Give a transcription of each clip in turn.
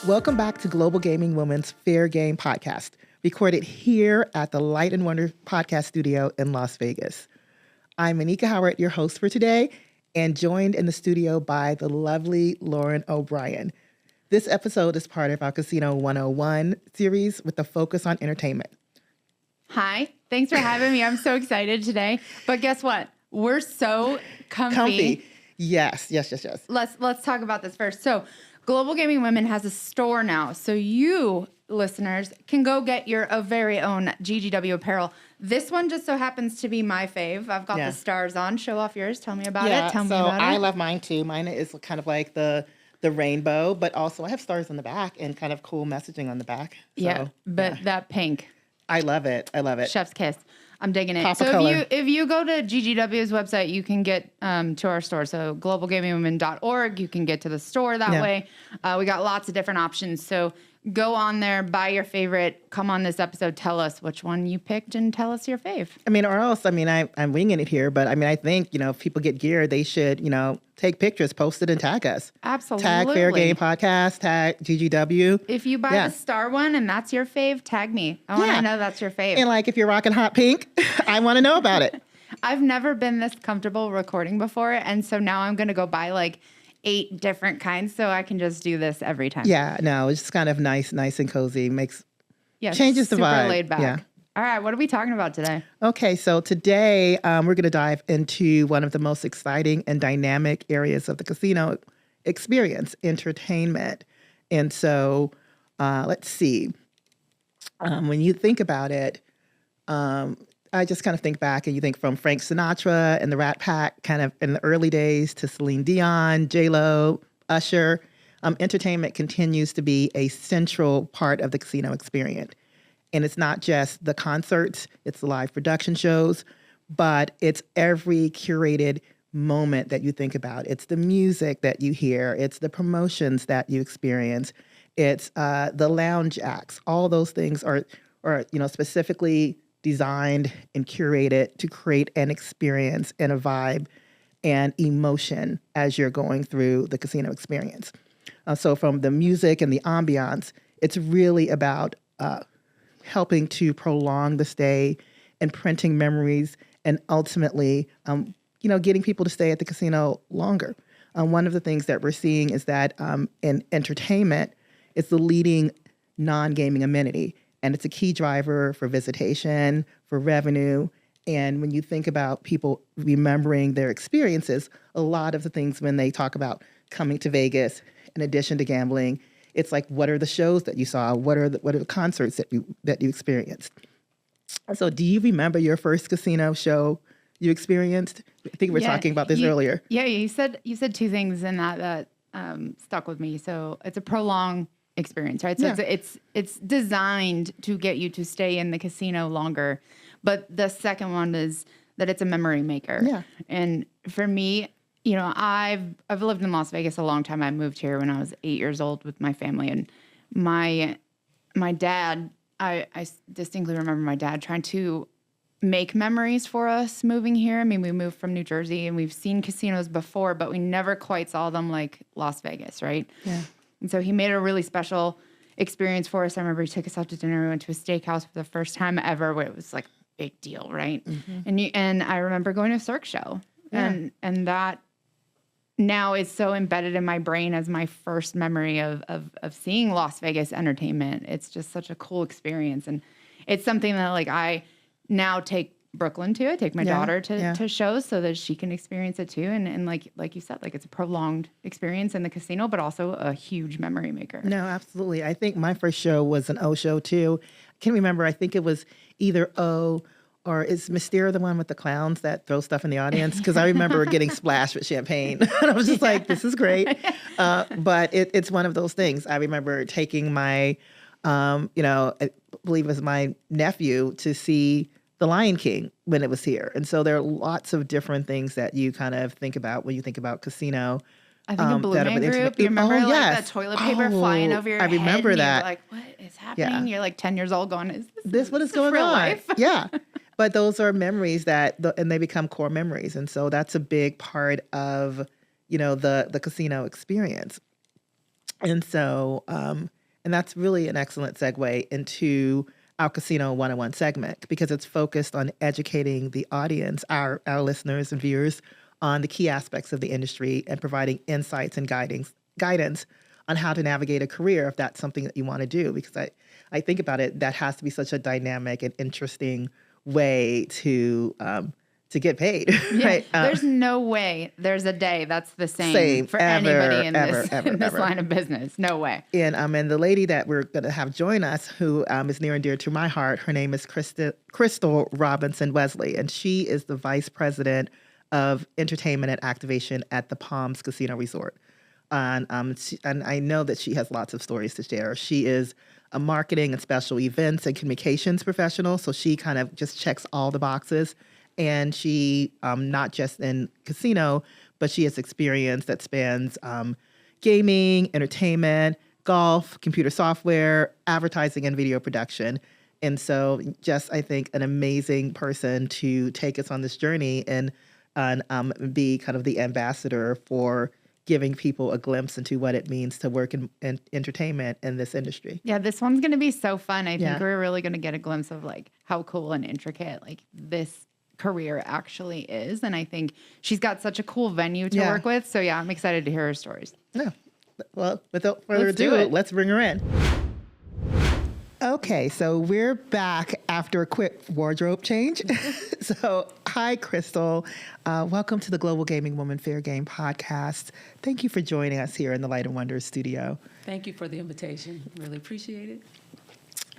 Welcome back to Global Gaming Women's Fair Game Podcast, recorded here at the Light and Wonder Podcast Studio in Las Vegas. I'm Anika Howard, your host for today, and joined in the studio by the lovely Lauren O'Brien. This episode is part of our Casino 101 series with a focus on entertainment. Hi, thanks for having me. I'm so excited today. But guess what? We're so comfy. Yes. Let's talk about this first. So Global Gaming Women has a store now. So you, listeners, can go get your very own GGW apparel. This one just so happens to be my fave. I've got the stars on. Show off yours. Tell me about it. Tell me about it. I love mine too. Mine is kind of like the rainbow, but also I have stars on the back and kind of cool messaging on the back. That pink. I love it. Chef's kiss. I'm digging it. Pop So color. if you go to GGW's website, you can get to our store. So globalgamingwomen.org, you can get to the store that way. We got lots of different options. So go on there, buy your favorite, come on this episode, tell us which one you picked and tell us your fave. I'm winging it here, but I think, if people get gear, they should, take pictures, post it, and tag us. Absolutely. Tag Fair Game Podcast, tag GGW. If you buy the star one and that's your fave, tag me. I want to know that's your fave. And if you're rocking hot pink, I want to know about it. I've never been this comfortable recording before, and so now I'm going to go buy 8 different kinds so I can just do this every time. Yeah, no, it's just kind of nice and cozy. Changes the super vibe. Laid back. Yeah. All right, what are we talking about today? Okay, so today we're going to dive into one of the most exciting and dynamic areas of the casino experience, entertainment. And so let's see. When you think about it, I just kind of think back and you think from Frank Sinatra and the Rat Pack kind of in the early days to Celine Dion, J-Lo, Usher. Entertainment continues to be a central part of the casino experience. And it's not just the concerts, it's the live production shows, but it's every curated moment that you think about. It's the music that you hear. It's the promotions that you experience. It's the lounge acts. All those things are specifically designed and curated to create an experience and a vibe and emotion as you're going through the casino experience. So from the music and the ambiance, it's really about helping to prolong the stay, imprinting memories, and ultimately, getting people to stay at the casino longer. One of the things that we're seeing is that in entertainment, it's the leading non-gaming amenity, and it's a key driver for visitation, for revenue. And when you think about people remembering their experiences, a lot of the things when they talk about coming to Vegas, in addition to gambling, it's what are the shows that you saw? What are the concerts that you experienced? So do you remember your first casino show you experienced? I think we were talking about this earlier. Yeah, you said 2 things in that stuck with me. So it's a prolonged experience, right? So it's designed to get you to stay in the casino longer. But the second one is that it's a memory maker. Yeah. And for me, I've lived in Las Vegas a long time. I moved here when I was 8 years old with my family, and my dad. I distinctly remember my dad trying to make memories for us moving here. I mean, we moved from New Jersey, and we've seen casinos before, but we never quite saw them like Las Vegas, right? Yeah. And so he made a really special experience for us. I remember he took us out to dinner. We went to a steakhouse for the first time ever, where it was a big deal, right? Mm-hmm. And I remember going to a Cirque show, and that. Now it's so embedded in my brain as my first memory of seeing Las Vegas entertainment. It's just such a cool experience. And it's something that I now take Brooklyn to. I take my daughter to shows so that she can experience it too. And like you said, it's a prolonged experience in the casino, but also a huge memory maker. No, absolutely. I think my first show was an O show too. I can't remember. I think it was either O or is Mysterio the one with the clowns that throw stuff in the audience? Because I remember getting splashed with champagne. And I was just this is great. But it's one of those things. I remember taking my, I believe it was my nephew to see The Lion King when it was here. And so there are lots of different things that you kind of think about when you think about casino. I think a Blue Man Group. You remember that toilet paper flying over your head? I remember that. You're what is happening? You're 10 years old going, is this what is going real on? Life? Yeah. But those are memories and they become core memories. And so that's a big part of, the casino experience. And so And that's really an excellent segue into our Casino 101 segment because it's focused on educating the audience, our listeners and viewers, on the key aspects of the industry and providing insights and guidance on how to navigate a career if that's something that you want to do. Because I think about it, that has to be such a dynamic and interesting way to get paid. Yeah, right? There's no way there's a day that's the same for anybody in this line of business. No way. And the lady that we're going to have join us, who is near and dear to my heart, her name is Crystal Robinson-Wesley, and she is the Vice President of Entertainment and Activation at the Palms Casino Resort. And I know that she has lots of stories to share. She is a marketing and special events and communications professional, so she kind of just checks all the boxes. And she, not just in casino, but she has experience that spans gaming, entertainment, golf, computer software, advertising, and video production. And so just, I think, an amazing person to take us on this journey and be kind of the ambassador for giving people a glimpse into what it means to work in entertainment in this industry. Yeah, this one's going to be so fun. I think we're really going to get a glimpse of like how cool and intricate like this career actually is. And I think she's got such a cool venue to work with. So yeah, I'm excited to hear her stories. Yeah. Well, without further ado, let's bring her in. Okay, so we're back after a quick wardrobe change. So, hi, Crystal. Welcome to the Global Gaming Woman Fair Game podcast. Thank you for joining us here in the Light and Wonders studio. Thank you for the invitation. Really appreciate it.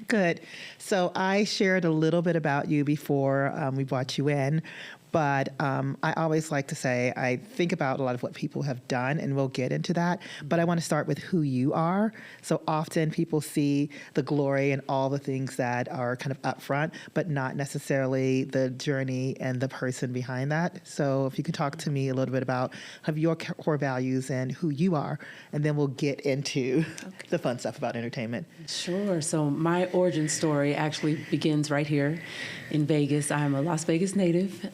Good. So I shared a little bit about you before we brought you in, but I always like to say I think about a lot of what people have done, and we'll get into that. But I want to start with who you are. So often people see the glory and all the things that are kind of up front, but not necessarily the journey and the person behind that. So if you could talk to me a little bit about your core values and who you are, and then we'll get into the fun stuff about entertainment. Sure. So my origin story actually begins right here in Vegas. I'm a Las Vegas native.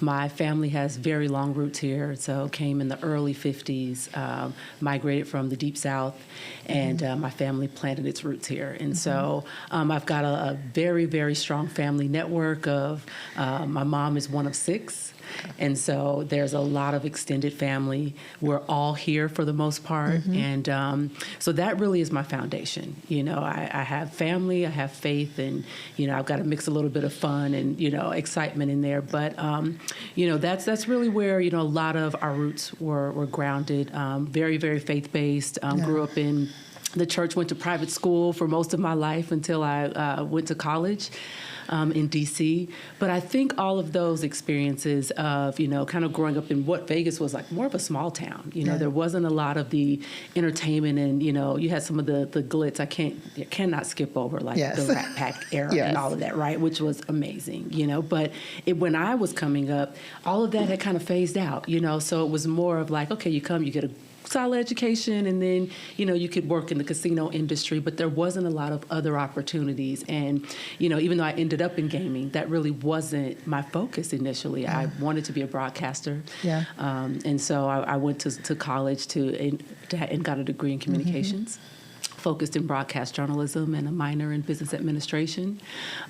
My family has very long roots here, so came in the early 50s, migrated from the Deep South, and my family planted its roots here. And so I've got a very, very strong family network of, my mom is one of 6. And so there's a lot of extended family. We're all here for the most part. And so that really is my foundation. You know, I have family, I have faith, and, you know, I've got to mix a little bit of fun and, you know, excitement in there. But, you know, that's really where, you know, a lot of our roots were grounded, very, very faith-based, grew up in the church, went to private school for most of my life until I went to college. In D.C. But I think all of those experiences of, you know, kind of growing up in what Vegas was like more of a small town. You know, there wasn't a lot of the entertainment, and, you know, you had some of the glitz. I cannot skip over like the Rat Pack era and all of that, right? Which was amazing, you know. But when I was coming up, all of that had kind of phased out, you know. So it was more of like, okay, you come, you get a solid education, and then, you know, you could work in the casino industry, but there wasn't a lot of other opportunities. And, you know, even though I ended up in gaming, that really wasn't my focus initially. I wanted to be a broadcaster. And so I went to college and got a degree in communications. Focused in broadcast journalism and a minor in business administration.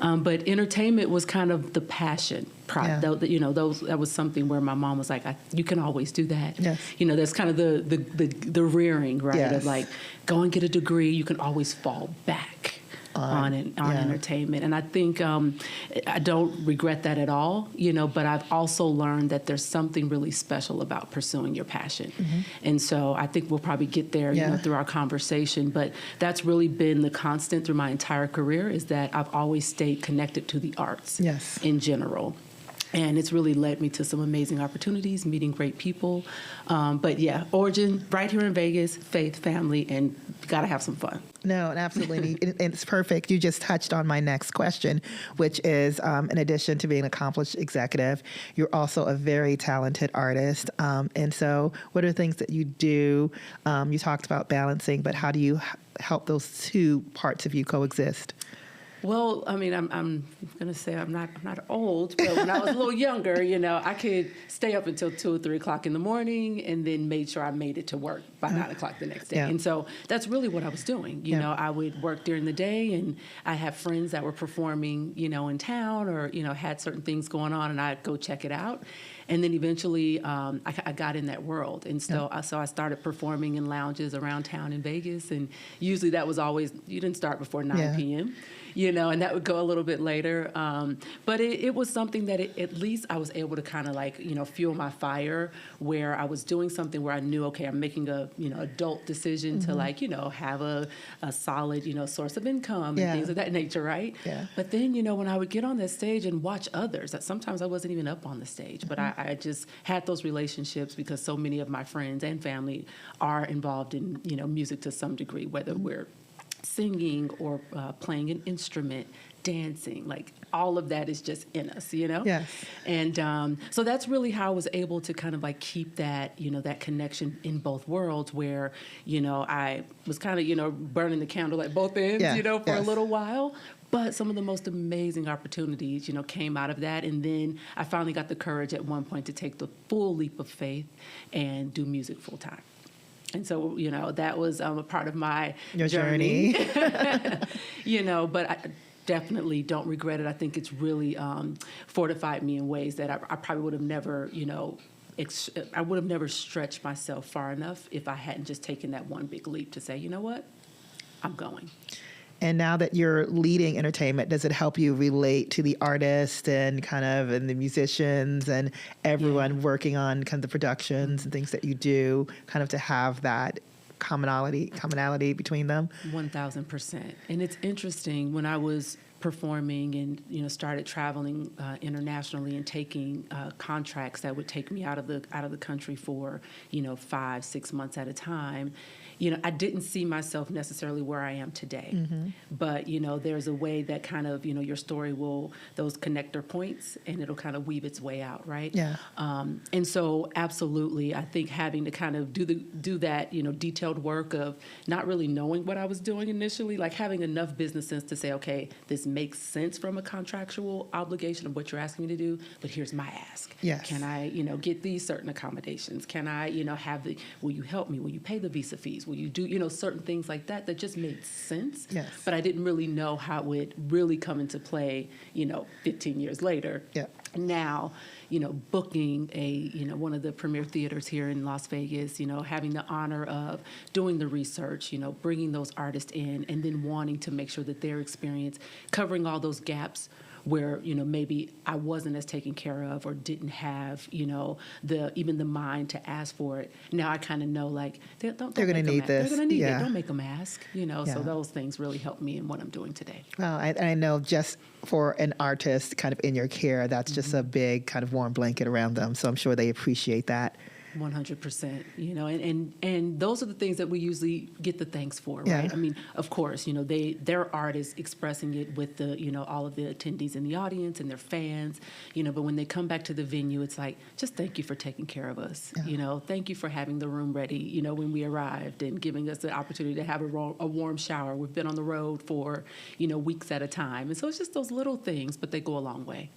But entertainment was kind of the passion. You know, that was something where my mom was like, you can always do that. You know, that's kind of the rearing, right? Of like, go and get a degree. You can always fall back on entertainment. And I think I don't regret that at all, you know, but I've also learned that there's something really special about pursuing your passion. And so I think we'll probably get there, you know, through our conversation. But that's really been the constant through my entire career, is that I've always stayed connected to the arts in general. And it's really led me to some amazing opportunities, meeting great people. But yeah, origin right here in Vegas, faith, family, and got to have some fun. No, absolutely. It's perfect. You just touched on my next question, which is, in addition to being an accomplished executive, you're also a very talented artist. And so what are the things that you do? You talked about balancing, but how do you help those two parts of you coexist? Well, I mean, I'm going to say I'm not old, but when I was a little younger, I could stay up until 2 or 3 o'clock in the morning and then made sure I made it to work by 9 o'clock the next day. Yeah. And so that's really what I was doing. You know, I would work during the day, and I have friends that were performing, in town, or, had certain things going on, and I'd go check it out. And then eventually I got in that world. And so I started performing in lounges around town in Vegas. And usually that was always, you didn't start before 9 p.m., and that would go a little bit later. But it was something that at least I was able to kind of fuel my fire, where I was doing something where I knew, okay, I'm making a, adult decision to have a solid, source of income and things of that nature, right? Yeah. But then, when I would get on that stage and watch others, that sometimes I wasn't even up on the stage, but I just had those relationships because so many of my friends and family are involved in, music to some degree, whether we're singing or playing an instrument, dancing, like all of that is just in us, Yes. And so that's really how I was able to kind of keep that, that connection in both worlds, where, I was kind of, burning the candle at both ends, for a little while. But some of the most amazing opportunities, came out of that. And then I finally got the courage at one point to take the full leap of faith and do music full time. And so, that was a part of my journey. But I definitely don't regret it. I think it's really fortified me in ways that I probably would have never, I would have never stretched myself far enough if I hadn't just taken that one big leap to say, you know what, I'm going. And now that you're leading entertainment, does it help you relate to the artists and the musicians and everyone working on kind of the productions and things that you do, kind of to have that commonality between them? 1,000%. And it's interesting, when I was performing and started traveling internationally and taking contracts that would take me out of the country for 5-6 months at a time, I didn't see myself necessarily where I am today. Mm-hmm. But there's a way that kind of your story will, those connector points, and it'll kind of weave its way out, right? Yeah. And so absolutely, I think having to kind of do that detailed work of not really knowing what I was doing initially, like having enough business sense to say, okay, this makes sense from a contractual obligation of what you're asking me to do, but here's my ask. Yes. Can I, get these certain accommodations? Can I, will you help me? Will you pay the visa fees? Will you do, certain things like that just made sense? Yes. But I didn't really know how it would really come into play, 15 years later. Yeah. Now, booking one of the premier theaters here in Las Vegas, having the honor of doing the research, bringing those artists in, and then wanting to make sure that their experience, covering all those gaps where, maybe I wasn't as taken care of or didn't have, even the mind to ask for it. Now I kind of know, they're going to need this. They're going to need it. Don't make them ask, So those things really help me in what I'm doing today. Well, I know just for an artist kind of in your care, that's just a big kind of warm blanket around them. So I'm sure they appreciate that. 100%, and those are the things that we usually get the thanks for, right? Yeah. I mean, of course, their art is expressing it with the, all of the attendees in the audience and their fans, but when they come back to the venue, it's like, just thank you for taking care of us, thank you for having the room ready, when we arrived, and giving us the opportunity to have a warm shower. We've been on the road for, weeks at a time, and so it's just those little things, but they go a long way.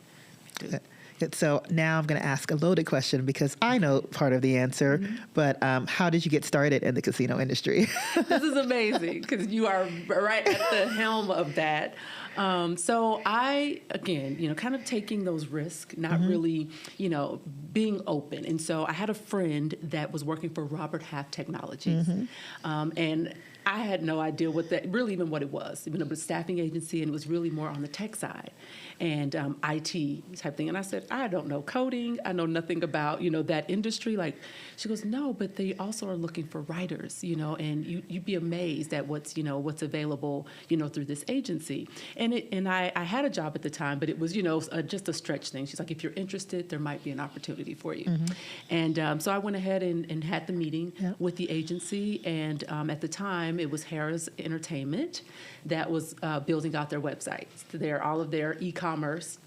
So now I'm going to ask a loaded question because I know part of the answer, but how did you get started in the casino industry? This is amazing because you are right at the helm of that. So I, again, kind of taking those risks, not really, being open. And so I had a friend that was working for Robert Half Technologies. And I had no idea what it was. Even a staffing agency, and it was really more on the tech side and IT type thing. And I said, I don't know coding. I know nothing about, that industry. She goes, no, but they also are looking for writers, and you'd be amazed at what's available, through this agency. And I had a job at the time, but it was, just a stretch thing. She's like, if you're interested, there might be an opportunity for you. And so I went ahead and had the meeting with the agency. And at the time, it was Harrah's Entertainment that was building out their websites. All of their e-commerce.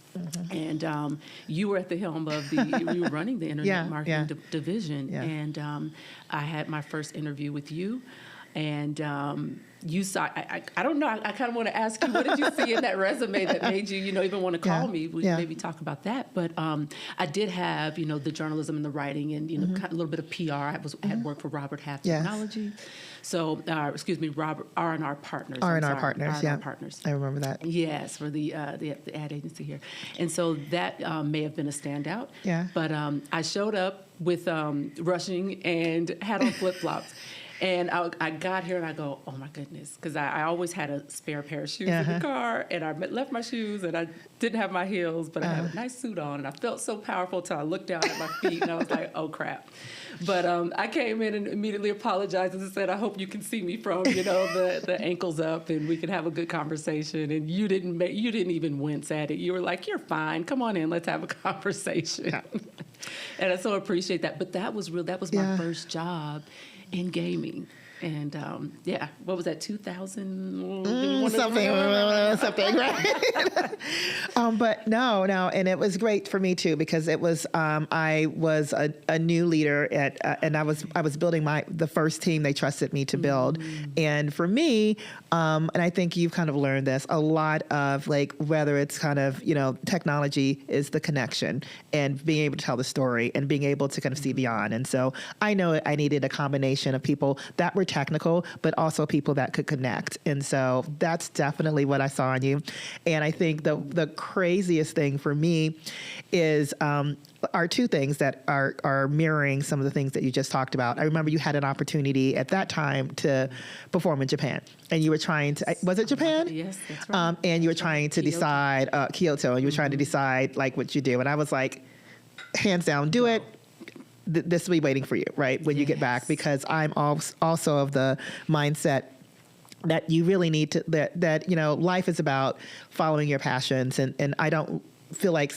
And you were at the helm of you were running the internet marketing division. And I had my first interview with you. And you saw, I don't know, I kind of want to ask you, what did you see in that resume that made you, even want to call me? We can maybe talk about that. But I did have, the journalism and the writing and, kind of a little bit of PR. I had worked for Robert Half Technology. So, Robert R&R Partners. R&R Partners, R&R Partners. I remember that. Yes, for the ad agency here. And so that may have been a standout. Yeah. But I showed up with rushing and had on flip-flops. And I got here and I go, oh my goodness, because I always had a spare pair of shoes in the car, and I left my shoes and I didn't have my heels, but I had a nice suit on, and I felt so powerful till I looked down at my feet and I was like, oh crap. But I came in and immediately apologized and said, I hope you can see me from, the ankles up, and we can have a good conversation. And you didn't even wince at it. You were like, you're fine. Come on in. Let's have a conversation. Yeah. And I so appreciate that. But that was real. That was my first job in gaming. And what was that, 2000? Something, right? But no, and it was great for me too, because it was I was a new leader and I was building the first team they trusted me to build, and for me, and I think you've kind of learned this a lot of, like, whether it's kind of technology is the connection and being able to tell the story and being able to kind of see beyond, and so I know I needed a combination of people that were technical, but also people that could connect. And so that's definitely what I saw in you. And I think the craziest thing for me is are two things that are mirroring some of the things that you just talked about. I remember you had an opportunity at that time to perform in Japan, and you were trying to, was it Japan? Yes, that's right. And you were trying to decide, Kyoto, and you were trying to decide like what you do. And I was like, hands down, do it. This will be waiting for you, right, when you get back, because I'm also of the mindset that you really need to, that life is about following your passions, and I don't feel like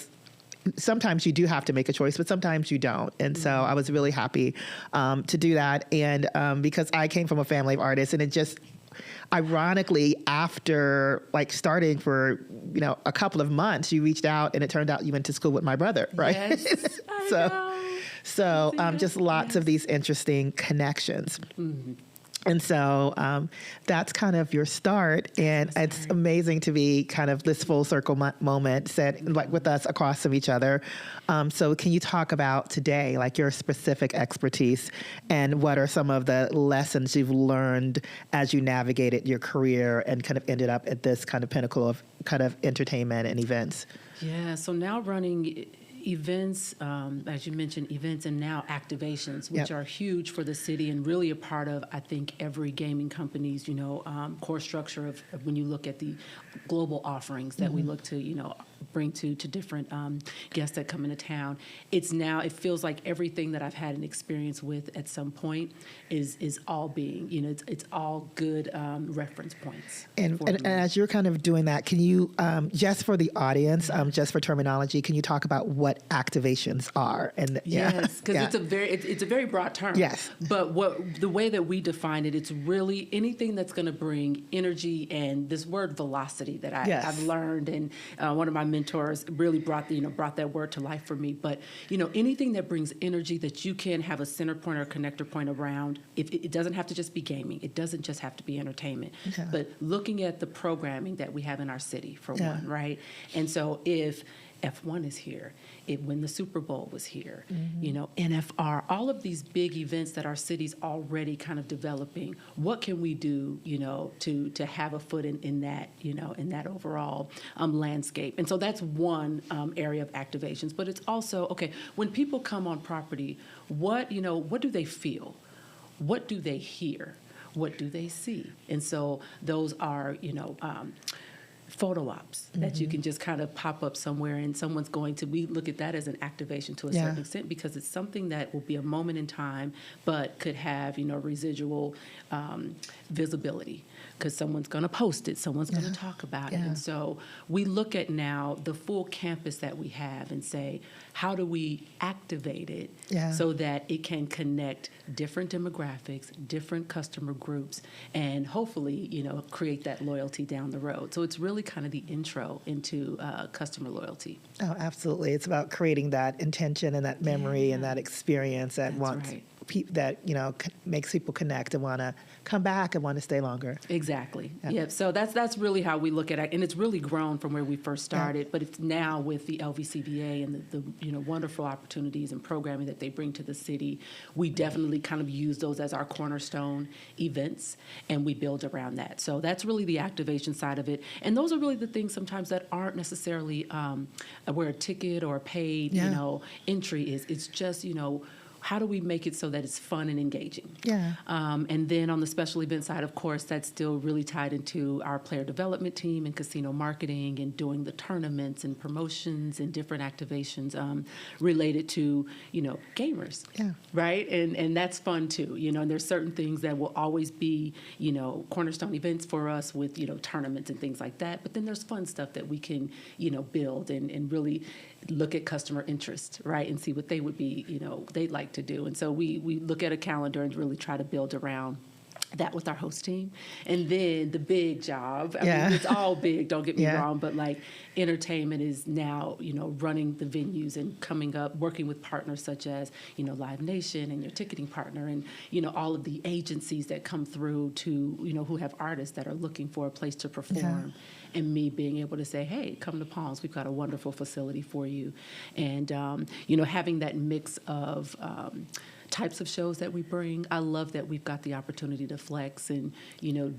sometimes you do have to make a choice, but sometimes you don't. And so I was really happy to do that, and because I came from a family of artists, and it just, ironically, after like starting for a couple of months, you reached out, and it turned out you went to school with my brother, right? Yes, I know. So just lots of these interesting connections. Mm-hmm. And so that's kind of your start, and it's amazing to be kind of this full circle moment set like with us across from each other. So can you talk about today, like your specific expertise, and what are some of the lessons you've learned as you navigated your career and kind of ended up at this kind of pinnacle of kind of entertainment and events? Yeah, so now running events, as you mentioned, events, and now activations, which are huge for the city and really a part of, I think, every gaming company's, core structure of when you look at the global offerings that we look to, bring to different guests that come into town. It feels like everything that I've had an experience with at some point is all being, it's all good reference points. And as you're kind of doing that, can you, just for the audience, just for terminology, can you talk about what activations are? And yes, because it's a very broad term. Yes. But the way that we define it, it's really anything that's going to bring energy and this word velocity that I've learned, and one of my mentors really brought that word to life for me. But anything that brings energy that you can have a center point or a connector point around. It doesn't have to just be gaming. It doesn't just have to be entertainment. Okay. But looking at the programming that we have in our city, for one, right? And so if F1 is here, when the Super Bowl was here, NFR, all of these big events that our city's already kind of developing, what can we do, to have a foot in that, in that overall landscape? And so that's one area of activations. But it's also, okay, when people come on property, what do they feel? What do they hear? What do they see? And so those are, photo ops that you can just kind of pop up somewhere, and we look at that as an activation to a certain extent, because it's something that will be a moment in time, but could have, residual visibility, because someone's going to post it, someone's going to talk about it. And so we look at now the full campus that we have and say, how do we activate it so that it can connect different demographics, different customer groups, and hopefully, create that loyalty down the road. So it's really kind of the intro into customer loyalty. Oh, absolutely. It's about creating that intention and that memory and that experience at once. Right. that makes people connect and want to come back and want to stay longer. Exactly. Yeah. So that's really how we look at it, and it's really grown from where we first started. But it's now with the LVCVA and the wonderful opportunities and programming that they bring to the city. We definitely kind of use those as our cornerstone events, and we build around that. So that's really the activation side of it, and those are really the things sometimes that aren't necessarily where a ticket or a paid entry is. It's just how do we make it so that it's fun and engaging? Yeah. And then on the special event side, of course, that's still really tied into our player development team and casino marketing and doing the tournaments and promotions and different activations related to, gamers. Yeah. Right? And that's fun too, and there's certain things that will always be, cornerstone events for us with, tournaments and things like that. But then there's fun stuff that we can, build and really look at customer interest, right, and see what they would be, they'd like to do. And so we look at a calendar and really try to build around that with our host team. And then the big job, I mean, it's all big, don't get me wrong, but like entertainment is now, running the venues and coming up, working with partners such as, Live Nation and your ticketing partner and, all of the agencies that come through to, who have artists that are looking for a place to perform. And me being able to say, hey, come to Palms, we've got a wonderful facility for you. And, having that mix of types of shows that we bring. I love that we've got the opportunity to flex and,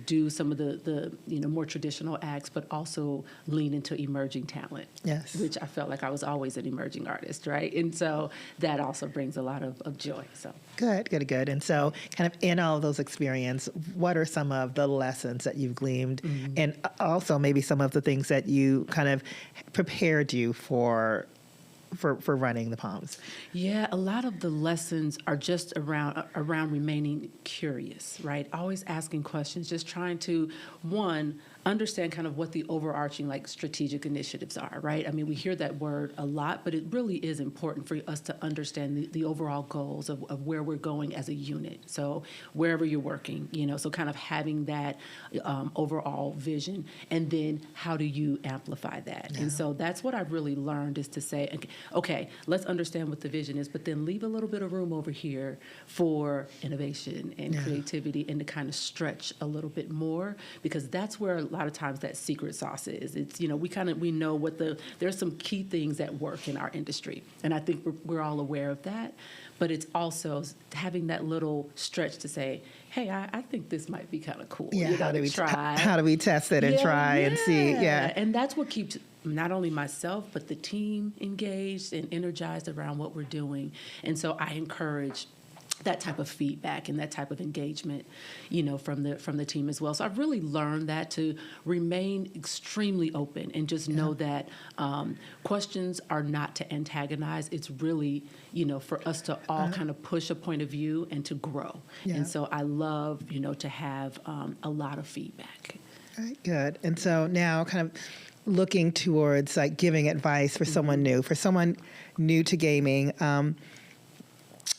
do some of the more traditional acts, but also lean into emerging talent. Yes. Which I felt like I was always an emerging artist, right? And so that also brings a lot of joy. So Good. And so kind of in all of those experiences, what are some of the lessons that you've gleaned and also maybe some of the things that you kind of prepared you for running the Palms? Yeah, a lot of the lessons are just around remaining curious, right? Always asking questions, just trying to, one, understand kind of what the overarching strategic initiatives are, right? I mean, we hear that word a lot, but it really is important for us to understand the overall goals of where we're going as a unit. So wherever you're working, so kind of having that overall vision, and then how do you amplify that? Yeah. And so that's what I've really learned is to say, okay, let's understand what the vision is, but then leave a little bit of room over here for innovation and creativity and to kind of stretch a little bit more, because that's where a lot of times that secret sauce is. It's, we know what there's some key things that work in our industry. And I think we're all aware of that. But it's also having that little stretch to say, hey, I think this might be kind of cool. Yeah, how do we test it and yeah, try and see? Yeah. And that's what keeps not only myself, but the team engaged and energized around what we're doing. And so I encourage that type of feedback and that type of engagement, from the team as well. So I've really learned that to remain extremely open and just know that questions are not to antagonize. It's really, for us to all kind of push a point of view and to grow. Yeah. And so I love, to have a lot of feedback. All right, good. And so now kind of looking towards giving advice for someone new to gaming,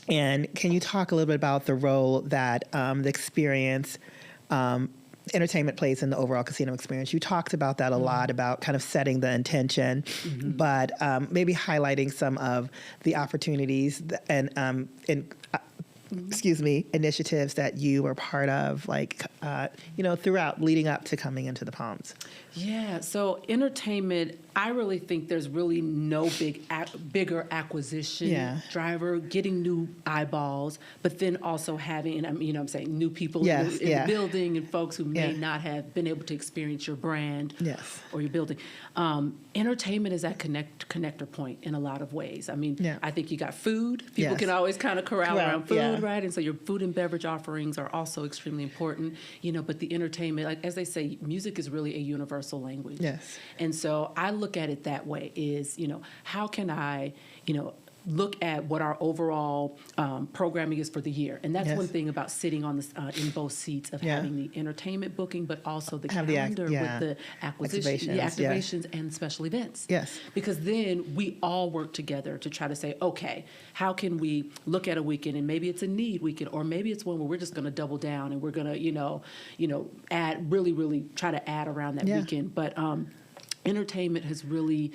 and can you talk a little bit about the role that the experience, entertainment plays in the overall casino experience? You talked about that a lot, about kind of setting the intention, but maybe highlighting some of the opportunities and initiatives that you were part of, throughout leading up to coming into the Palms. Yeah, so entertainment, I really think there's really no bigger acquisition driver, getting new eyeballs, but then also having, and I'm saying new people in the building and folks who may not have been able to experience your brand or your building. Entertainment is that connector point in a lot of ways. I mean, I think you got food. People can always kind of corral around food, right? And so your food and beverage offerings are also extremely important, but the entertainment, as they say, music is really a universal language. Yes. And so I look at it that way is, how can I, look at what our overall programming is for the year. And that's one thing about sitting on in both seats of having the entertainment booking, but also the calendar with the activations and special events. Yes. Because then we all work together to try to say, okay, how can we look at a weekend, and maybe it's a need weekend, or maybe it's one where we're just going to double down and we're going to, add, really, really try to add around that weekend. But entertainment has really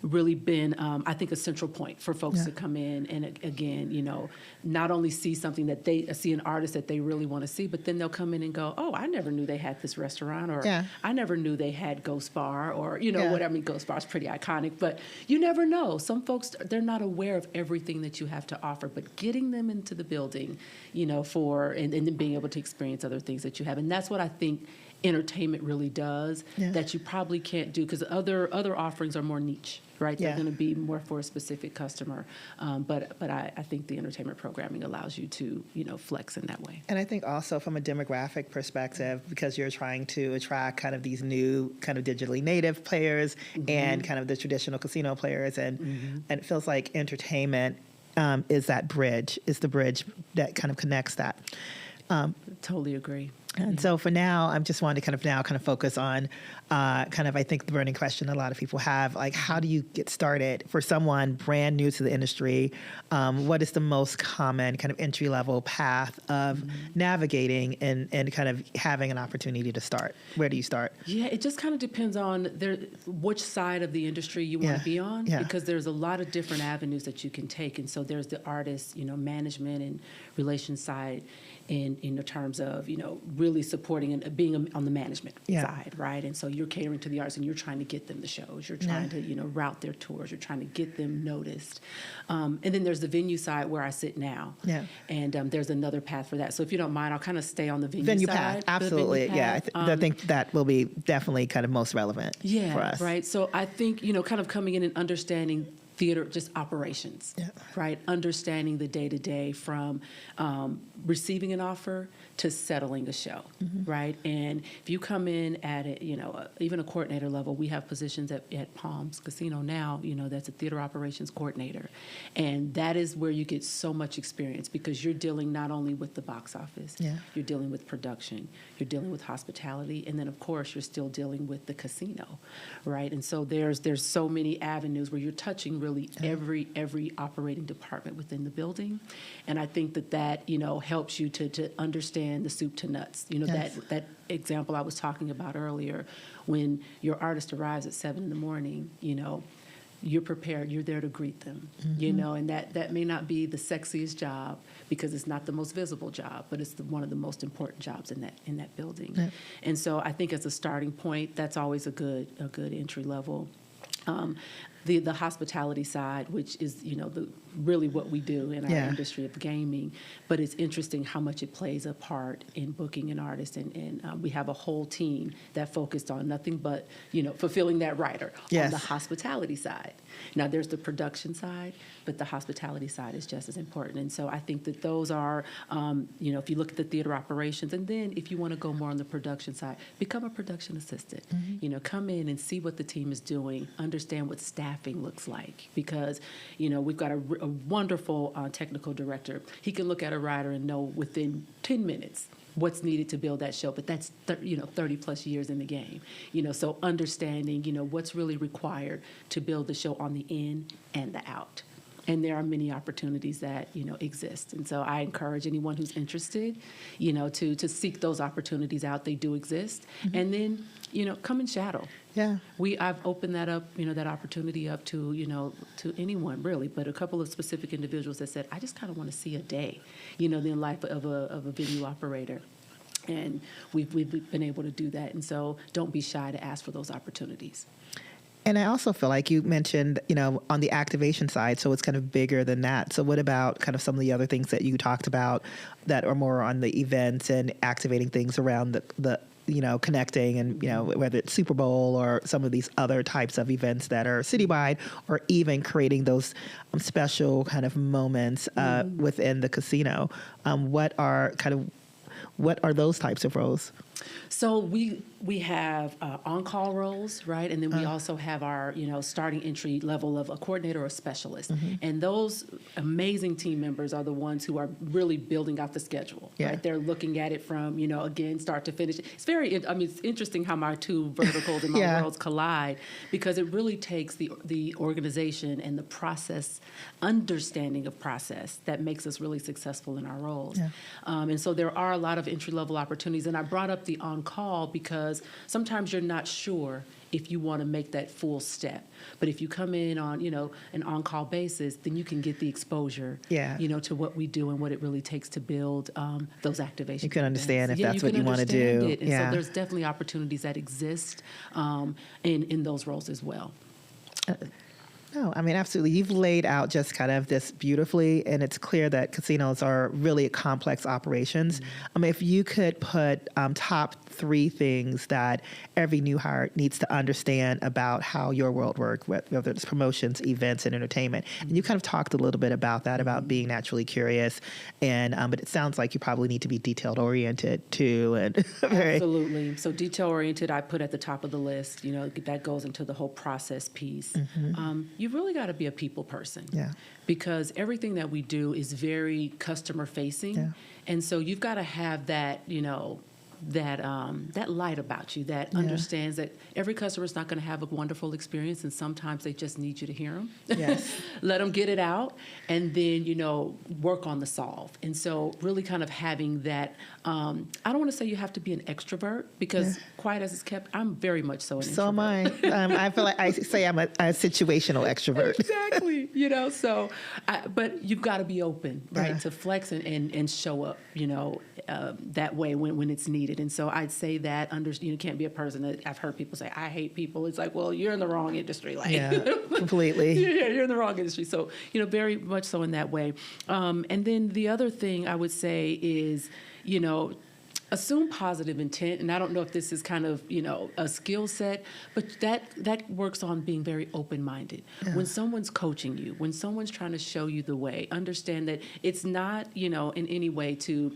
really been, I think, a central point for folks to come in and, again, not only see something that they see an artist that they really want to see, but then they'll come in and go, oh, I never knew they had this restaurant, or I never knew they had Ghost Bar, or, whatever. I mean, Ghost Bar is pretty iconic, but you never know. Some folks, they're not aware of everything that you have to offer, but getting them into the building, and then being able to experience other things that you have. And that's what I think entertainment really does that you probably can't do, because other offerings are more niche, right? They're going to be more for a specific customer. But I think the entertainment programming allows you to, flex in that way. And I think also from a demographic perspective, because you're trying to attract kind of these new kind of digitally native players and kind of the traditional casino players, and it feels like entertainment is the bridge that kind of connects that. Totally agree. And so for now, I'm just wanting to kind of focus on I think the burning question a lot of people have, like, how do you get started for someone brand new to the industry? What is the most common kind of entry-level path of navigating and kind of having an opportunity to start? Where do you start? Yeah, it just kind of depends on which side of the industry you want to be on, because there's a lot of different avenues that you can take. And so there's the artist, management and relations side, in terms of, really supporting and being on the management side, right? And so you're catering to the artists and you're trying to get them the shows. You're trying to, route their tours. You're trying to get them noticed. And then there's the venue side where I sit now. Yeah. And there's another path for that. So if you don't mind, I'll kind of stay on the venue side. Path. Absolutely. Path. I think that will be definitely kind of most relevant for us. Right. So I think, kind of coming in and understanding theater, just operations, right? Understanding the day-to-day from receiving an offer to settling a show, right? And if you come in at even a coordinator level, we have positions at Palms Casino now, that's a theater operations coordinator. And that is where you get so much experience, because you're dealing not only with the box office, you're dealing with production, you're dealing with hospitality, and then of course you're still dealing with the casino, right? And so there's so many avenues where you're touching really every operating department within the building. And I think that helps you to understand the soup to nuts. That example I was talking about earlier, when your artist arrives at 7 a.m, you're prepared, you're there to greet them, and that may not be the sexiest job, because it's not the most visible job, but it's one of the most important jobs in that building. Yeah. And so I think as a starting point, that's always a good entry level. The hospitality side, which is really what we do in our industry of gaming, but it's interesting how much it plays a part in booking an artist, and we have a whole team that focused on nothing but fulfilling that rider on the hospitality side. Now there's the production side, but the hospitality side is just as important. And so I think that those are if you look at the theater operations, and then if you want to go more on the production side, become a production assistant. Come in and see what the team is doing, understand what staffing looks like, because we've got a wonderful technical director. He can look at a rider and know within 10 minutes what's needed to build that show, but that's 30 plus years in the game. So understanding what's really required to build the show on the in and the out. And there are many opportunities that exist. And so I encourage anyone who's interested to seek those opportunities out. They do exist. And then come and shadow. Yeah. I've opened that up, that opportunity up to anyone really, but a couple of specific individuals that said, I just kind of want to see a day, the life of a venue operator. And we've been able to do that. And so don't be shy to ask for those opportunities. And I also feel like you mentioned, on the activation side, so it's kind of bigger than that. So what about kind of some of the other things that you talked about that are more on the events and activating things around the connecting and, whether it's Super Bowl or some of these other types of events that are citywide, or even creating those special kind of moments within the casino. What are those types of roles? So we have on-call roles, right? And then we also have our, starting entry level of a coordinator or a specialist. And those amazing team members are the ones who are really building out the schedule, right? They're looking at it from, again, start to finish. It's it's interesting how my two verticals and my worlds collide, because it really takes the organization and the process, understanding of process, that makes us really successful in our roles. And so there are a lot of entry-level opportunities. And I brought up like the on-call because sometimes you're not sure if you want to make that full step. But if you come in on, an on-call basis, then you can get the exposure, to what we do and what it really takes to build those activations. You can understand if that's you what you want to do. It. And so there's definitely opportunities that exist in those roles as well. No, I mean, absolutely. You've laid out just kind of this beautifully, and it's clear that casinos are really complex operations. If you could put top 3 things that every new hire needs to understand about how your world works, whether it's promotions, events, and entertainment. And you kind of talked a little bit about that, about being naturally curious, and but it sounds like you probably need to be detail-oriented too. And Absolutely. So detail-oriented, I put at the top of the list. That goes into the whole process piece. You've really got to be a people person. Yeah. Because everything that we do is very customer facing. Yeah. And so you've got to have that, that light about you that understands that every customer is not going to have a wonderful experience, and sometimes they just need you to hear them. Yes. Let them get it out, and then, work on the solve. And so really kind of having that, I don't want to say you have to be an extrovert because quiet as it's kept, I'm very much so an introvert. So am I. I feel like I say I'm a situational extrovert. Exactly. But you've got to be open, right, to flex and show up, that way when it's needed. And so I'd say that you can't be a person that I've heard people say, I hate people. It's like, well, you're in the wrong industry. Like, completely. Yeah, you're in the wrong industry. So, very much so in that way. And then the other thing I would say is, assume positive intent. And I don't know if this is kind of, a skill set, but that works on being very open-minded. Yeah. When someone's coaching you, when someone's trying to show you the way, understand that it's not, in any way to,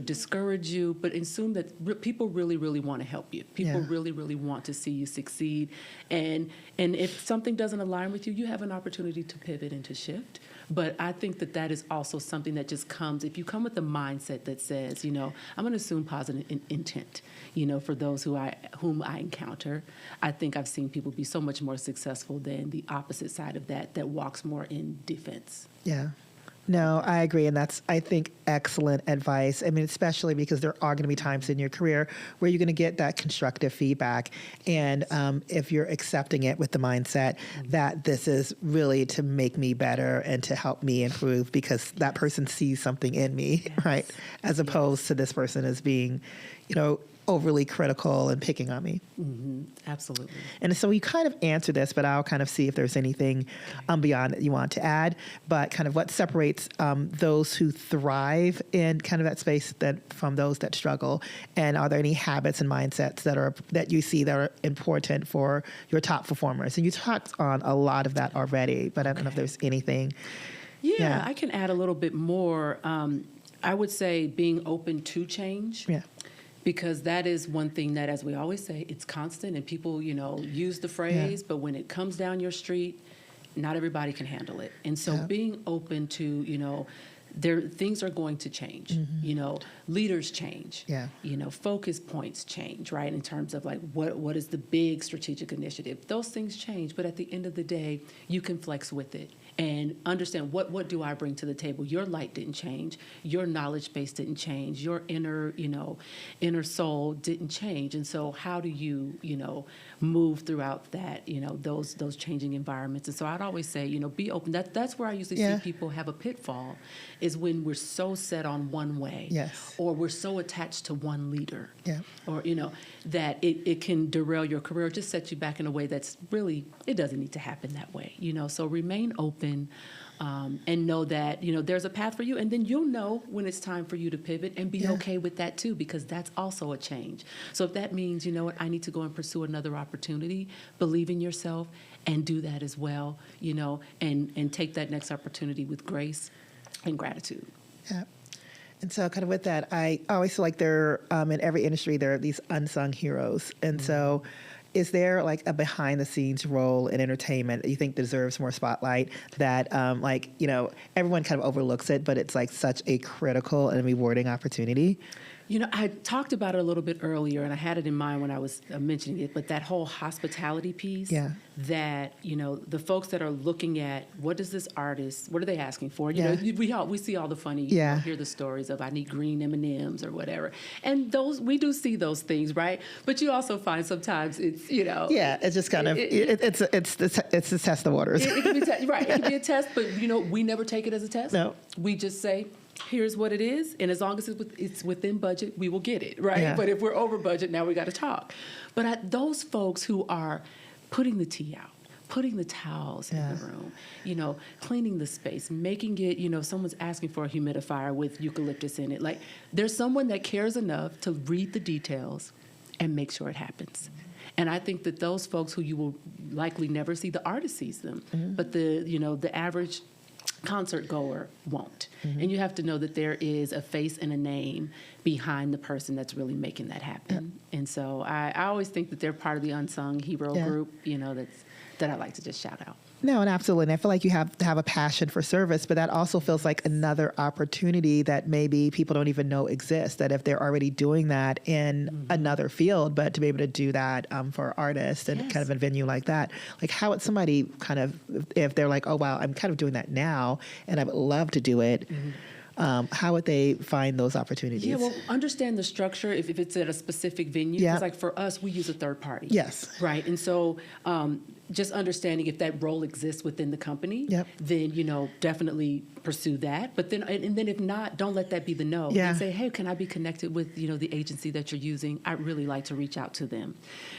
discourage you, but assume that people really, really want to help you. People really, really want to see you succeed. And if something doesn't align with you, you have an opportunity to pivot and to shift. But I think that is also something that just comes, if you come with a mindset that says, I'm going to assume positive intent, for those whom I encounter. I think I've seen people be so much more successful than the opposite side of that walks more in defense. Yeah. No, I agree. And that's, I think, excellent advice. I mean, especially because there are going to be times in your career where you're going to get that constructive feedback. And if you're accepting it with the mindset that this is really to make me better and to help me improve because that person sees something in me, right? As opposed to this person as being, overly critical and picking on me. Mm-hmm. Absolutely. And so you kind of answer this, but I'll kind of see if there's anything beyond that you want to add. But kind of what separates those who thrive in kind of that space from those that struggle? And are there any habits and mindsets that you see that are important for your top performers? And you talked on a lot of that already, but I don't know if there's anything. Yeah, I can add a little bit more. I would say being open to change. Yeah. Because that is one thing that, as we always say, it's constant, and people, use the phrase, but when it comes down your street, not everybody can handle it. And so being open to, things are going to change. Mm-hmm. Leaders change. Yeah. Focus points change, right? In terms of like what is the big strategic initiative? Those things change, but at the end of the day, you can flex with it. And understand what do I bring to the table? Your light didn't change. Your knowledge base didn't change. Your inner soul didn't change. And so how do you, move throughout that, those changing environments? And so I'd always say, be open. That's where I usually see people have a pitfall, is when we're so set on one way. Yes. Or we're so attached to one leader. Yeah. Or, that it can derail your career, just set you back in a way that's really, it doesn't need to happen that way. So remain open. And know that, there's a path for you. And then you'll know when it's time for you to pivot and be okay with that, too, because that's also a change. So if that means, I need to go and pursue another opportunity, believe in yourself and do that as well, and take that next opportunity with grace and gratitude. Yeah. And so kind of with that, I always feel like in every industry, there are these unsung heroes. And so is there like a behind the scenes role in entertainment that you think deserves more spotlight that everyone kind of overlooks it, but it's like such a critical and rewarding opportunity? You know, I talked about it a little bit earlier, and I had it in mind when I was mentioning it, but that whole hospitality piece, Yeah. that, you know, the folks that are looking at what does this artist, what are they asking for? You Yeah. know, we see all the funny, Yeah. hear the stories of I need green M&Ms or whatever. And those, we do see those things, right? But you also find sometimes it's, you know. Yeah, it's just kind of, it's the test of waters. It can be right. It can be a test, but, you know, we never take it as a test. No. We just say, here's what it is, and as long as it's within budget, we will get it, right? Yeah. But if we're over budget, now we got to talk. But those folks who are putting the tea out, putting the towels in the room, you know, cleaning the space, making it, you know, someone's asking for a humidifier with eucalyptus in it. Like, there's someone that cares enough to read the details and make sure it happens. And I think that those folks who you will likely never see, the artist sees them, but the average concert goer won't. And you have to know that there is a face and a name behind the person that's really making that happen. And so I always think that they're part of the unsung hero group, you know, that I like to just shout out. No, and absolutely. And I feel like you have to have a passion for service, but that also feels like another opportunity that maybe people don't even know exists, that if they're already doing that in another field, but to be able to do that for artists and kind of a venue like that, like how would somebody kind of, if they're like, oh, wow, I'm kind of doing that now and I would love to do it, how would they find those opportunities? Yeah, well, understand the structure if it's at a specific venue. Yeah. Because like for us, we use a third party. Yes. Right. And so just understanding if that role exists within the company, Yep. then, you know, definitely pursue that. But then, and then if not, don't let that be the no. Yeah. And say, hey, can I be connected with, you know, the agency that you're using? I'd really like to reach out to them,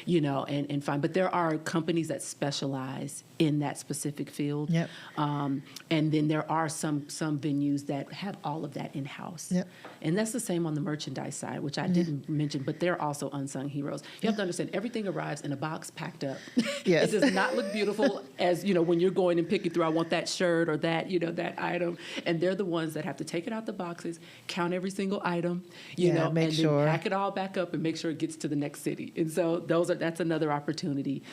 you know, and find. But there are companies that specialize in that specific field. Yep. And then there are some venues that have all of that in-house. Yep. And that's the same on the merchandise side, which I didn't mention, but they're also unsung heroes. You have to understand, everything arrives in a box packed up. Yes. It does not look beautiful as, you know, when you're going and picking through, I want that shirt or that, you know, that item. And they're the ones that have to take it out the boxes, count every single item, you know, make and sure. then pack it all back up and make sure it gets to the next city. And so that's another opportunity,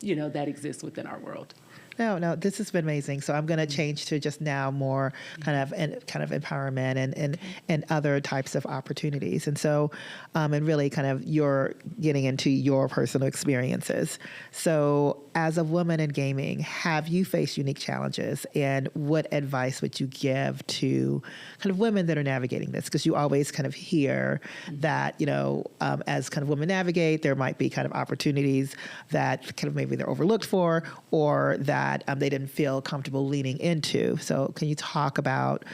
you know, that exists within our world. No, this has been amazing. So I'm going to change to just now more kind of empowerment and other types of opportunities. And so, and really kind of you're getting into your personal experiences. So as a woman in gaming, have you faced unique challenges, and what advice would you give to kind of women that are navigating this? Because you always kind of hear that, you know, as kind of women navigate, there might be kind of opportunities that kind of maybe they're overlooked for, or that they didn't feel comfortable leaning into. So can you talk about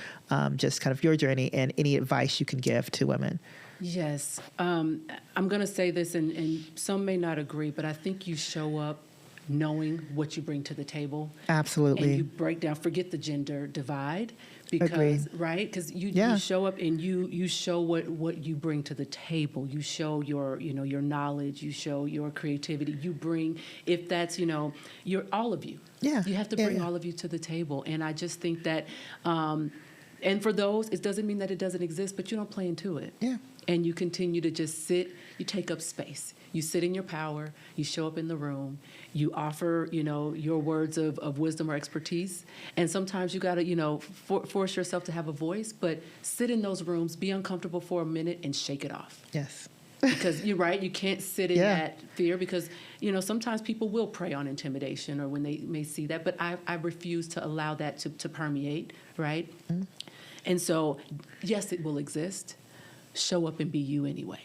just kind of your journey and any advice you can give to women? Yes. I'm going to say this, and some may not agree, but I think you show up knowing what you bring to the table. Absolutely. And you break down, forget the gender divide. Because, Agreed. right? Because you show up and you show what you bring to the table. You show your, you know, your knowledge. You show your creativity. You bring, if that's, you know, you're all of you. Yeah. You have to bring all of you to the table. And I just think that, and for those, it doesn't mean that it doesn't exist, but you don't play into it. Yeah. And you continue to just sit, you take up space. You sit in your power, you show up in the room, you offer, you know, your words of wisdom or expertise. And sometimes you got to, you know, force yourself to have a voice, but sit in those rooms, be uncomfortable for a minute and shake it off. Yes. Because you're right, you can't sit in that fear, because, you know, sometimes people will prey on intimidation or when they may see that, but I refuse to allow that to permeate, right? Mm-hmm. And so, yes, it will exist. Show up and be you anyway.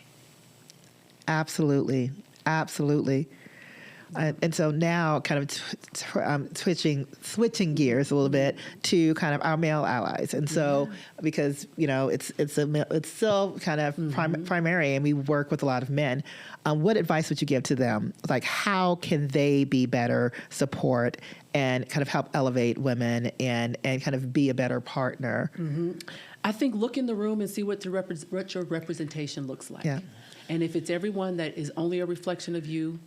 Absolutely. Absolutely. And so now kind of switching gears a little bit to kind of our male allies. And so because, you know, it's still kind of primary, and we work with a lot of men. What advice would you give to them? Like, how can they be better support and kind of help elevate women and kind of be a better partner? Mm-hmm. I think look in the room and see what your representation looks like. Yeah. And if it's everyone that is only a reflection of you,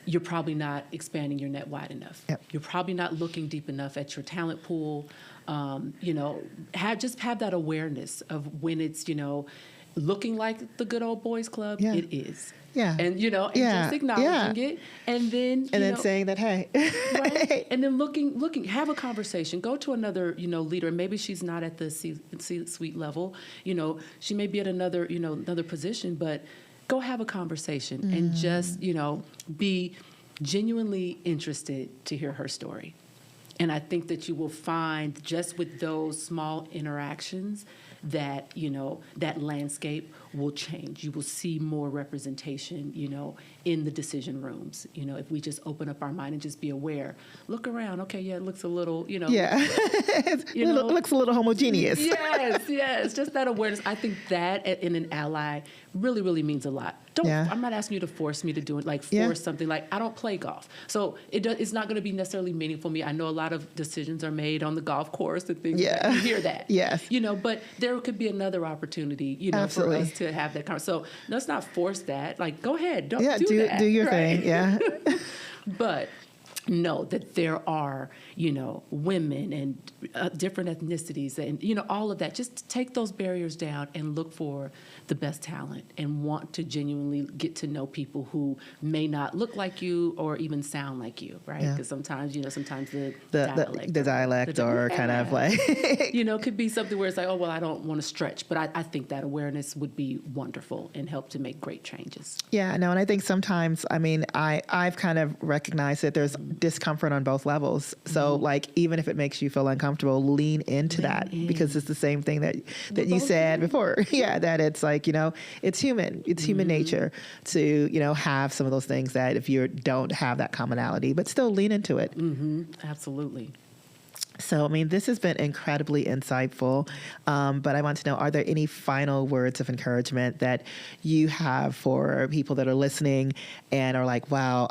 you're probably not expanding your net wide enough. Yep. You're probably not looking deep enough at your talent pool. You know, have that awareness of when it's, you know, looking like the good old boys club, Yeah. it is. Yeah. And, and Yeah. just acknowledging it. And then, saying that, hey. right? And then looking, have a conversation. Go to another, leader. Maybe she's not at the C-suite level. She may be at another, another position, but go have a conversation and just, be genuinely interested to hear her story. And I think that you will find just with those small interactions that, that landscape will change. You will see more representation, in the decision rooms. If we just open up our mind and just be aware, look around. Okay, yeah, it looks a little, Yeah. It looks a little homogeneous. Yes. Just that awareness. I think that in an ally really, really means a lot. I'm not asking you to force me to do it, force something. I don't play golf. So it's not going to be necessarily meaningful for me. I know a lot of decisions are made on the golf course and things like that. You hear that. Yes. But there could be another opportunity, Absolutely. for us to have that conversation. So let's not force that. Go ahead. Don't do that. Do your right? thing. Yeah. But know that there are, women and different ethnicities and, all of that. Just take those barriers down and look for the best talent and want to genuinely get to know people who may not look like you or even sound like you, right? Because sometimes, sometimes the dialect or kind of like... could be something where it's like, oh, well, I don't want to stretch. But I think that awareness would be wonderful and help to make great changes. Yeah, no, and I think sometimes, I've kind of recognized that there's discomfort on both levels. So even if it makes you feel uncomfortable, lean into that because it's the same thing that you said before. Yeah, that it's it's human. It's human nature to, have some of those things that if you don't have that commonality, but still lean into it. Absolutely. So, this has been incredibly insightful, but I want to know, are there any final words of encouragement that you have for people that are listening and are like, wow,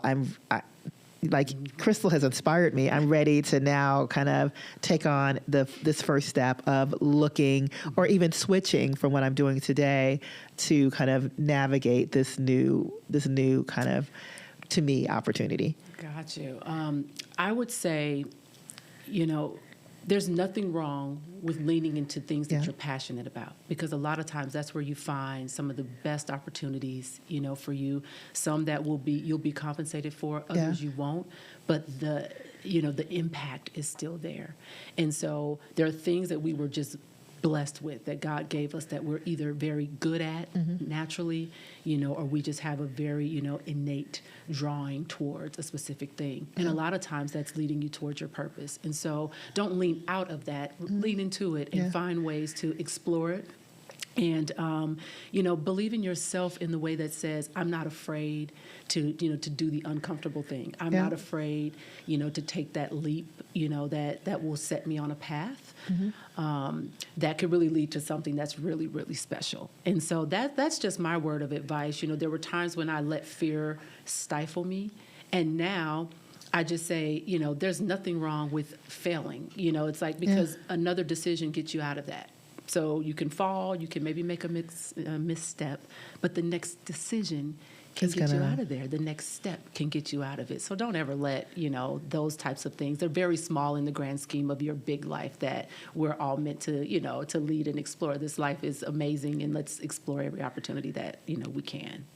Crystal has inspired me. I'm ready to now kind of take on this first step of looking or even switching from what I'm doing today to kind of navigate this new kind of, to me, opportunity. Got you. I would say, there's nothing wrong with leaning into things that you're passionate about, because a lot of times that's where you find some of the best opportunities, for you. Some that you'll be compensated for, others you won't, but the impact is still there. And so there are things that we were just blessed with, that God gave us, that we're either very good at naturally, or we just have a very, innate drawing towards a specific thing. And a lot of times that's leading you towards your purpose. And so don't lean out of that, lean into it and find ways to explore it. And, believe in yourself in the way that says, I'm not afraid to do the uncomfortable thing. I'm not afraid, to take that leap, that will set me on a path that could really lead to something that's really, really special. And so that's just my word of advice. There were times when I let fear stifle me. And now I just say, there's nothing wrong with failing. It's because another decision gets you out of that. So you can fall, you can maybe make a misstep, but the next decision can get you out of there. The next step can get you out of it. So don't ever let, those types of things, they're very small in the grand scheme of your big life that we're all meant to, to lead and explore. This life is amazing, and let's explore every opportunity that, we can.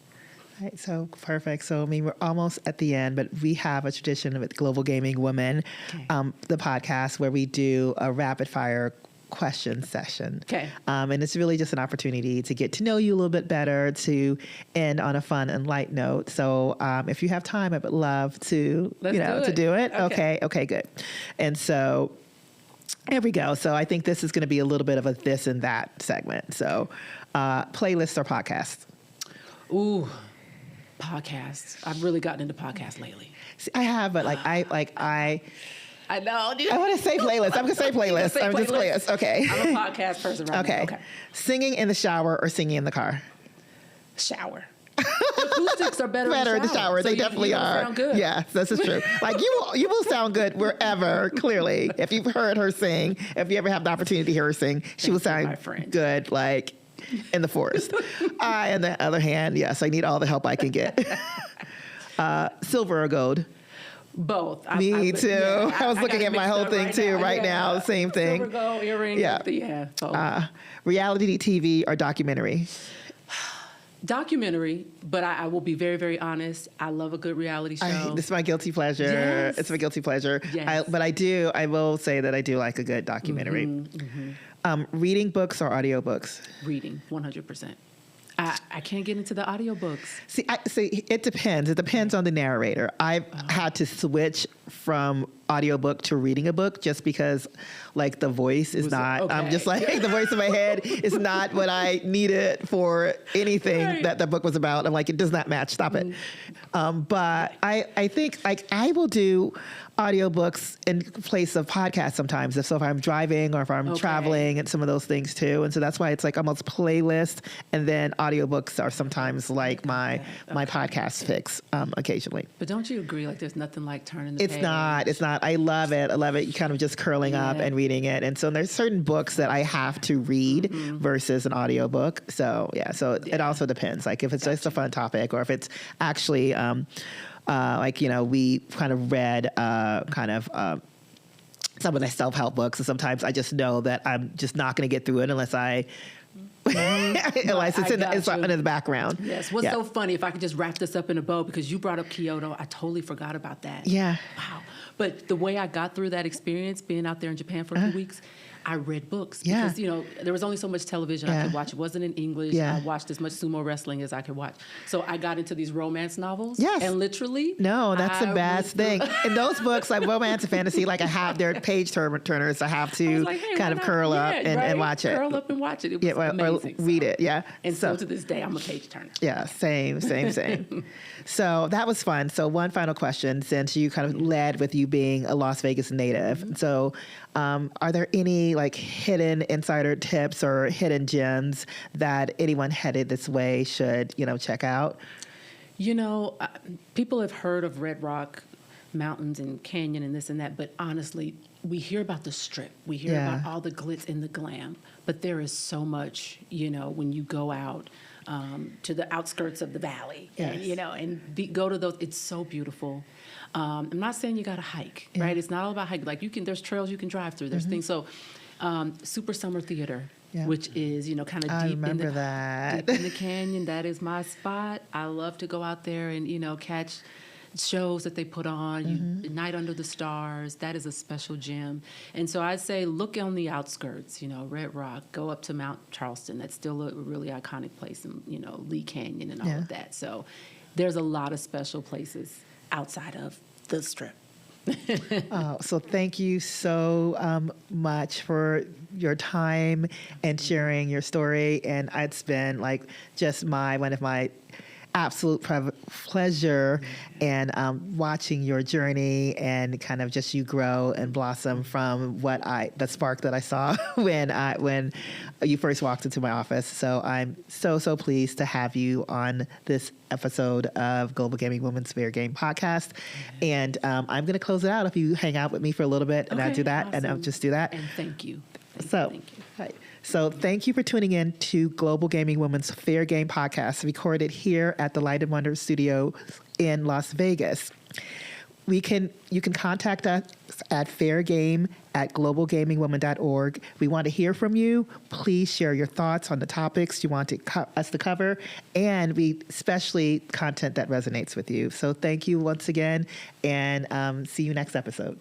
Right, so perfect. So, we're almost at the end, but we have a tradition with Global Gaming Women, the podcast, where we do a rapid fire question session. Okay. And it's really just an opportunity to get to know you a little bit better, to end on a fun and light note. So if you have time, I would love to, to do it. Okay, good. And so there we go. So I think this is going to be a little bit of a this and that segment. So playlists or podcasts? Ooh, podcasts. I've really gotten into podcasts lately. See, I have, but I know. I want to say playlist. I'm going to say playlist. I'm just playlist. Okay. I'm a podcast person right now. Okay. Singing in the shower or singing in the car? Shower. The acoustics are better in the shower. So they definitely are. Sound good. Yeah, this is true. You will sound good wherever, clearly. If you've heard her sing, if you ever have the opportunity to hear her sing, she will sound good, in the forest. I, on the other hand, yes, I need all the help I can get. Silver or gold? Both. Me too. Yeah, I was I looking got at my mixed whole up thing too right now. Same thing. Silver gold earring. Yeah. Both. Reality TV or documentary? Documentary, but I will be very, very honest. I love a good reality show. This is my guilty pleasure. Yes. It's my guilty pleasure. Yes. But I will say that I do like a good documentary. Reading books or audiobooks? Reading, 100%. I can't get into the audiobooks. See, it depends. It depends on the narrator. I've had to switch from audiobook to reading a book just because, like, the voice is not. Okay. I'm just like the voice in my head is not what I needed for anything that the book was about. I'm like, it does not match. Stop it. But I think like I will do audiobooks in place of podcasts sometimes. So if I'm driving or if I'm traveling and some of those things too. And so that's why it's like almost playlist. And then audiobooks are sometimes like my podcast picks occasionally. But don't you agree? Like, there's nothing like turning the page. It's not. I love it. You kind of just curling up and reading it. And so there's certain books that I have to read versus an audiobook. So it also depends. Like if it's just a fun topic or if it's actually, we kind of read some of the self-help books, and sometimes I just know that I'm just not going to get through it unless unless it's in the background. Yes. What's so funny, if I could just wrap this up in a bow, because you brought up Kyoto, I totally forgot about that. Yeah. Wow. But the way I got through that experience, being out there in Japan for a few weeks, I read books because, there was only so much television I could watch. It wasn't in English. I watched as much sumo wrestling as I could watch. So I got into these romance novels. Yes. And literally. No, that's the best thing. In those books, like romance and fantasy, like I have their page turners. I have to kind of curl up and watch it. Curl up and watch it. It was amazing. Or read it, yeah. And so to this day, I'm a page turner. Yeah, same. So that was fun. So one final question, since you kind of led with you being a Las Vegas native. So are there any like hidden insider tips or hidden gems that anyone headed this way should, check out? People have heard of Red Rock mountains and canyon and this and that, but honestly, we hear about the Strip. We hear about all the glitz and the glam, but there is so much, when you go out to the outskirts of the valley, and go to those. It's so beautiful. I'm not saying you got to hike, right? It's not all about hiking. Like there's trails you can drive through. There's things. So, Super Summer Theater, which is kind of deep in the canyon. That is my spot. I love to go out there and catch shows that they put on. Night Under the Stars. That is a special gem. And so I'd say look on the outskirts. Red Rock. Go up to Mount Charleston. That's still a really iconic place. And Lee Canyon and all of that. So there's a lot of special places outside of the Strip. So thank you so much for your time and sharing your story. And it's been like just one of my absolute pleasure and watching your journey and kind of just you grow and blossom from the spark that I saw when you first walked into my office. So I'm so pleased to have you on this episode of Global Gaming Women's Fair Game podcast. And I'm going to close it out if you hang out with me for a little bit and I do that and I'll just do that. And thank you. Thank you. So thank you for tuning in to Global Gaming Women's Fair Game podcast, recorded here at the Light and Wonder Studio in Las Vegas. You can contact us at fairgame@globalgamingwoman.org. We want to hear from you. Please share your thoughts on the topics you want us to cover, and we especially content that resonates with you. So thank you once again, and see you next episode.